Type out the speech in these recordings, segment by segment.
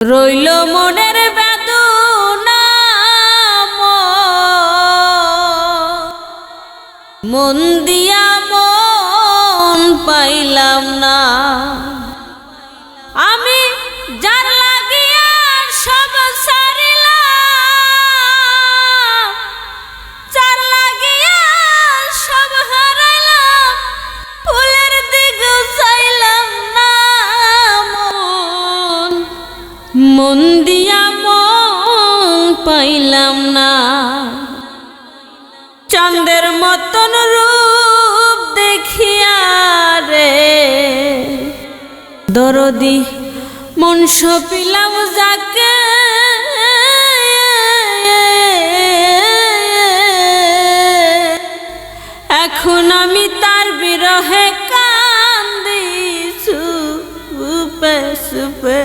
রইল মনের বেদনা মন দিয়া মন পাইলাম না। আমি যার লাগিয়া সব সারিলাম, যার লাগিয়া সব হারাইলাম, ফুলের দিকে চাইলাম না। মন দিয়া মন পাইলাম না। চাঁদের মতন রূপ দেখিয়া রে দরদি মন সপিলাম যাকে, এখন আমি তার বিরহে কান্দি চুপে চুপে।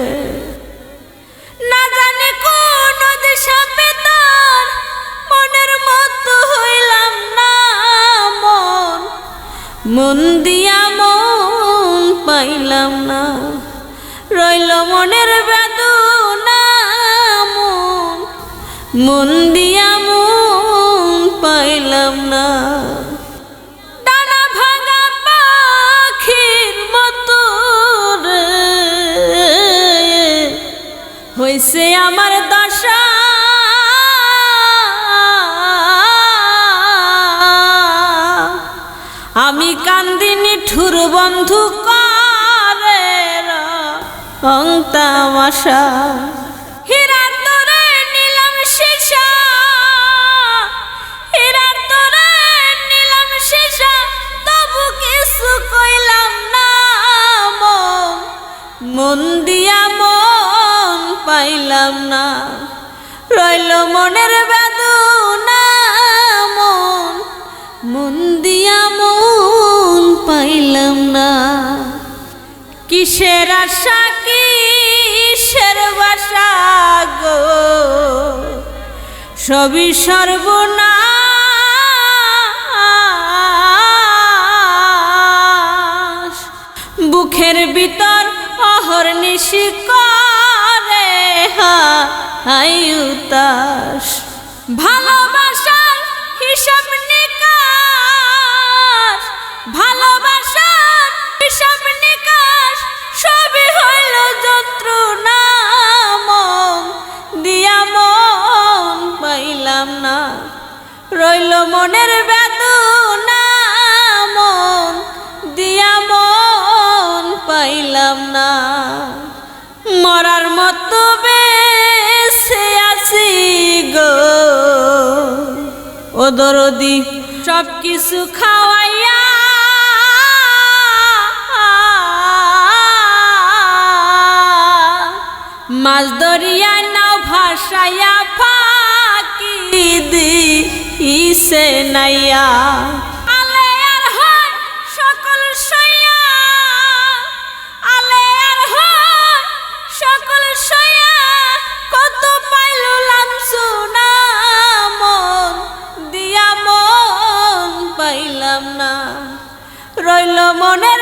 না জানি কোন দিশাতে তার মনের মতো হইলাম না। মন দিয়া মন পাইলাম না। রইল মনের বেদনা মন দিয়া মন পাইলাম না। ডানা ভাঙা পাখির মতো হইছে আমার দশা। আমি কান্দিনি ঠুর বন্ধু করে রং তামাশা। হীরার তোরে নিলাম শিশা, হীরার তোরে নিলাম শিশা, তবু কিছু কইলাম না। মন দিয়া মন পাইলাম না। রইল মনের বেদনা মন দিয়া মন পাইলাম না। কিসের আশা কিসের বাসা গো, সবই সর্বনাশ। বুকের ভিতর অহর্নিশি করে হাই উতাস। ভালোবাসার হিসাব নিকাশ, ভালোবাসার হিসাব নিকাশ, সবই হইল যন্ত্রণা। মন দিয়া মন পাইলাম না। রইল মনের বেদনা মন দিয়া মন পাইলাম না। মরার মতো বেঁচে আছি গো ও দরদি, সব কিছু খাওয়াইয়া মাছ দরিয়া নাও ভাসাইয়া ফাঁকি দিছে নাইয়া। আলে আর হয় সকল সইয়া, আলে আর হয় সকল সইয়া, কত পাইল লাঞ্ছনা। মন দিয়া মন পাইলাম না। রইল মনের